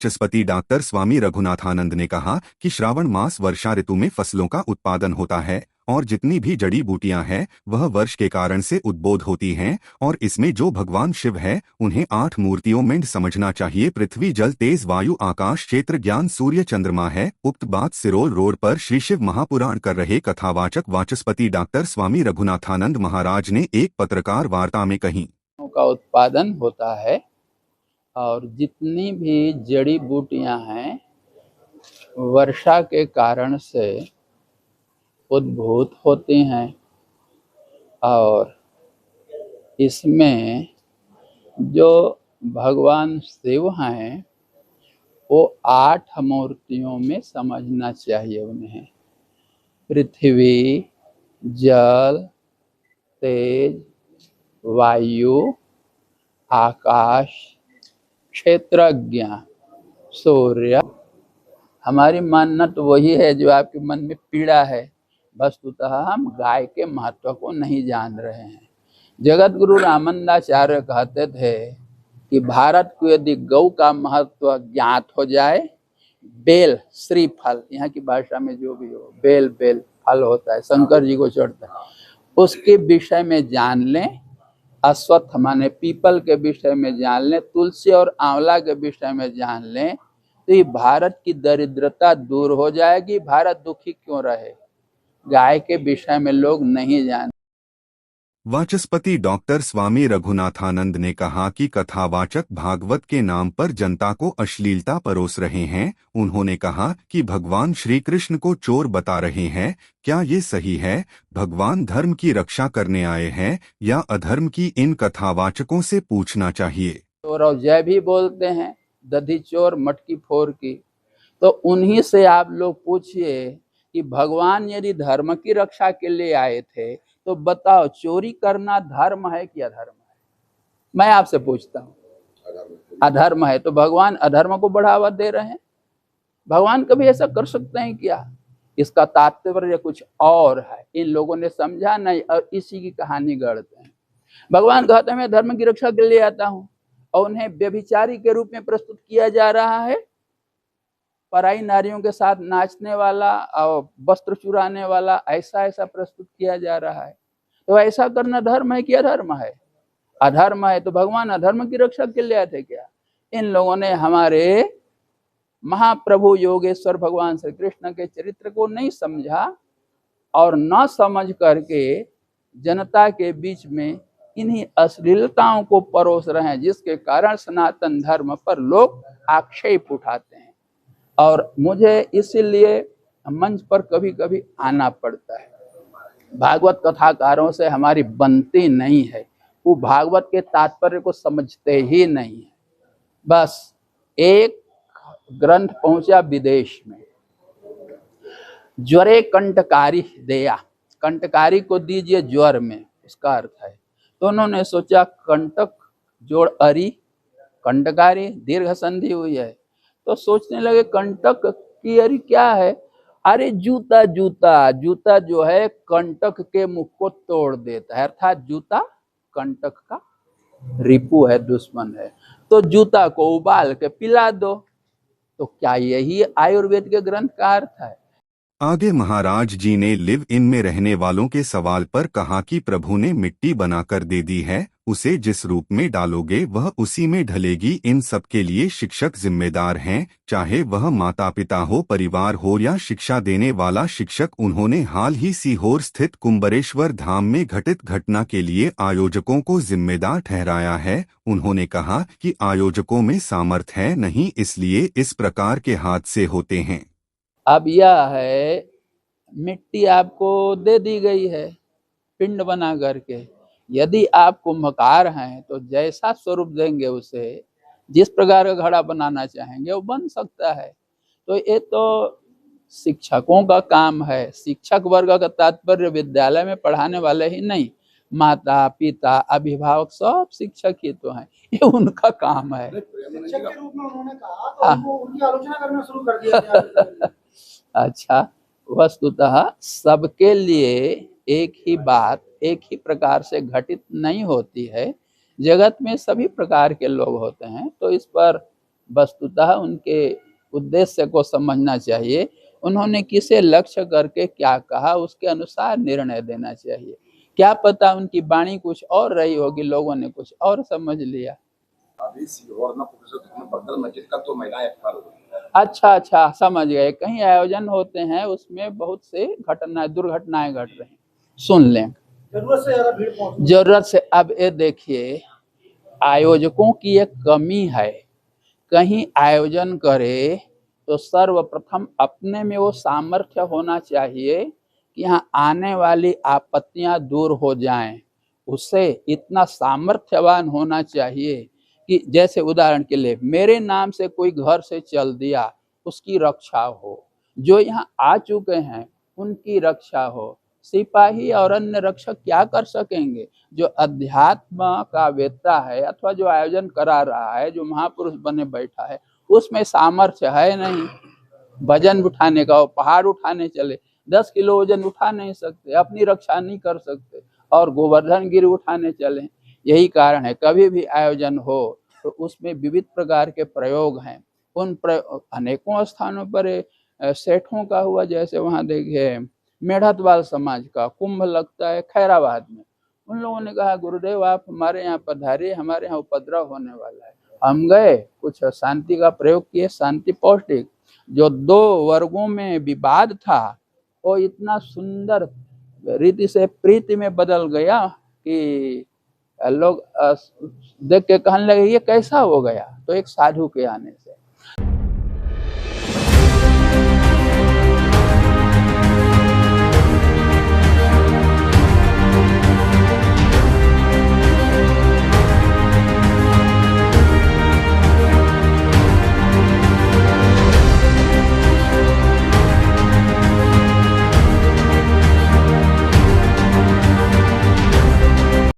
वाचस्पति doctor स्वामी रघुनाथानंद ने कहा कि श्रावण मास वर्षा ऋतु में फसलों का उत्पादन होता है और जितनी भी जड़ी बूटियां हैं वह वर्ष के कारण से उद्बोध होती हैं और इसमें जो भगवान शिव है उन्हें 8 मूर्तियों में समझना चाहिए। पृथ्वी जल तेज वायु आकाश क्षेत्र ज्ञान सूर्य चंद्रमा है। उक्त बात सिरोल रोड पर श्री शिव महापुराण कर रहे कथावाचक वाचस्पति डॉक्टर स्वामी रघुनाथानंद महाराज ने एक पत्रकार वार्ता में कही। का उत्पादन होता है और जितनी भी जड़ी बूटियां हैं वर्षा के कारण से उद्भूत होती हैं और इसमें जो भगवान शिव हैं वो 8 मूर्तियों में समझना चाहिए उन्हें। पृथ्वी जल तेज वायु आकाश क्षेत्रज्ञ सूर्य। हमारी मानना तो वही है जो आपके मन में पीड़ा है। वस्तुतः हम गाय के महत्व को नहीं जान रहे हैं। जगत गुरु रामानंदाचार्य कहते थे कि भारत को यदि गौ का महत्व ज्ञात हो जाए, बेल श्रीफल, यहाँ की भाषा में जो भी हो, बेल बेल फल होता है, शंकर जी को चढ़ता है, उसके विषय में जान लें, अश्वत्थ माने पीपल के विषय में जान लें, तुलसी और आंवला के विषय में जान लें, तो ये भारत की दरिद्रता दूर हो जाएगी। भारत दुखी क्यों रहे? गाय के विषय में लोग नहीं जानते। वाचस्पति डॉक्टर स्वामी रघुनाथानंद ने कहा कि कथावाचक भागवत के नाम पर जनता को अश्लीलता परोस रहे हैं। उन्होंने कहा कि भगवान श्री कृष्ण को चोर बता रहे हैं। क्या ये सही है? भगवान धर्म की रक्षा करने आए हैं या अधर्म की? इन कथावाचकों से पूछना चाहिए। चोर और जय भी बोलते हैं, दधी चोर मटकी फोर की। तो उन्हीं से आप लोग पूछिए कि भगवान यदि धर्म की रक्षा के लिए आए थे तो बताओ चोरी करना धर्म है कि अधर्म है? मैं आपसे पूछता हूँ, अधर्म है तो भगवान अधर्म को बढ़ावा दे रहे हैं? भगवान कभी ऐसा कर सकते हैं क्या? इसका तात्पर्य कुछ और है, इन लोगों ने समझा नहीं और इसी की कहानी गढ़ते हैं। भगवान कहते हैं मैं धर्म की रक्षा के लिए आता हूँ और उन्हें व्यभिचारी के रूप में प्रस्तुत किया जा रहा है। पराई नारियों के साथ नाचने वाला और वस्त्र चुराने वाला, ऐसा प्रस्तुत किया जा रहा है। तो ऐसा करना धर्म है कि अधर्म है? अधर्म है तो भगवान अधर्म की रक्षा के लिए आए थे क्या? इन लोगों ने हमारे महाप्रभु योगेश्वर भगवान श्री कृष्ण के चरित्र को नहीं समझा और न समझ करके जनता के बीच में इन्हीं अश्लीलताओं को परोस रहे हैं, जिसके कारण सनातन धर्म पर लोग आक्षेप उठाते हैं। और मुझे इसीलिए मंच पर कभी कभी आना पड़ता है। भागवत कथाकारों से हमारी बनती नहीं है, वो भागवत के तात्पर्य को समझते ही नहीं है। बस एक ग्रंथ पहुंचा विदेश में, ज्वरे कंटकारी देया, कंटकारी को दीजिए ज्वर में, उसका अर्थ है। तो उन्होंने सोचा कंटक जोड़ अरी, कंटकारी दीर्घ संधि हुई है, तो सोचने लगे कंटक की अरी क्या है? अरे जूता जूता, जूता जो है कंटक के मुख को तोड़ देता है, अर्थात जूता कंटक का रिपु है, दुश्मन है। तो जूता को उबाल के पिला दो। तो क्या यही आयुर्वेद के ग्रंथ का अर्थ है? आगे महाराज जी ने लिव इन में रहने वालों के सवाल पर कहा कि प्रभु ने मिट्टी बनाकर दे दी है, उसे जिस रूप में डालोगे वह उसी में ढलेगी। इन सब के लिए शिक्षक जिम्मेदार हैं, चाहे वह माता पिता हो, परिवार हो या शिक्षा देने वाला शिक्षक। उन्होंने हाल ही सीहोर स्थित कुंभरेश्वर धाम में घटित घटना के लिए आयोजकों को जिम्मेदार ठहराया है। उन्होंने कहा कि आयोजकों में सामर्थ्य है नहीं, इसलिए इस प्रकार के हादसे होते हैं। अब यह है, मिट्टी आपको दे दी गई है पिंड बना करके, यदि आप कुंभकार हैं तो जैसा स्वरूप देंगे उसे, जिस प्रकार का घड़ा बनाना चाहेंगे वो बन सकता है। तो ये तो शिक्षकों का काम है। शिक्षक वर्ग का तात्पर्य विद्यालय में पढ़ाने वाले ही नहीं, माता पिता अभिभावक सब शिक्षक ही तो हैं, ये उनका काम है। शिक्षक के रूप में उन्होंने कहा तो उनकी आलोचना करना शुरू कर दिया। अच्छा, वस्तुतः सबके लिए एक ही बात एक ही प्रकार से घटित नहीं होती है। जगत में सभी प्रकार के लोग होते हैं, तो इस पर वस्तुतः उनके उद्देश्य को समझना चाहिए। उन्होंने किसे लक्ष्य करके क्या कहा, उसके अनुसार निर्णय देना चाहिए। क्या पता उनकी वाणी कुछ और रही होगी, लोगों ने कुछ और समझ लिया। अभी सीहोर में बदल मस्जिद का तो महिलाएं अफतार हो रही है। अच्छा, समझ गए। कहीं आयोजन होते हैं, उसमें बहुत से दुर्घटनाएं घट रही हैं। सुन लें, जरूरत से ज्यादा भीड़ पहुंच जरूरत से। अब ये देखिए, आयोजकों की एक कमी है। कहीं आयोजन करे तो सर्वप्रथम अपने में वो सामर्थ्य होना चाहिए कि यहाँ आने वाली आपत्तियां दूर हो जाएं। उससे इतना सामर्थ्यवान होना चाहिए कि जैसे उदाहरण के लिए मेरे नाम से कोई घर से चल दिया, उसकी रक्षा हो। जो यहाँ आ चुके हैं उनकी रक्षा हो। सिपाही और अन्य रक्षक क्या कर सकेंगे? जो अध्यात्म का वेत्ता है अथवा जो आयोजन करा रहा है, जो महापुरुष बने बैठा है, उसमें सामर्थ्य है नहीं। वजन उठाने का, वो पहाड़ उठाने चले, 10 किलो वजन उठा नहीं सकते, अपनी रक्षा नहीं कर सकते, और गोवर्धन गिरी उठाने चले। यही कारण है कभी भी आयोजन हो तो उसमें विविध प्रकार के प्रयोग हैं। उन अनेकों स्थानों पर सेठों का हुआ, जैसे वहाँ देखिए मेढ़तवाल समाज का कुंभ लगता है खैराबाद में। उन लोगों ने कहा गुरुदेव आप हमारे यहाँ पधारिए, हमारे यहाँ उपद्रव होने वाला है। हम गए, कुछ शांति का प्रयोग किए, शांति पौष्टिक। जो दो वर्गों में विवाद था वो इतना सुंदर रीति से प्रीति में बदल गया कि लोग देख के कहने लगे ये कैसा हो गया। तो एक साधु के आने से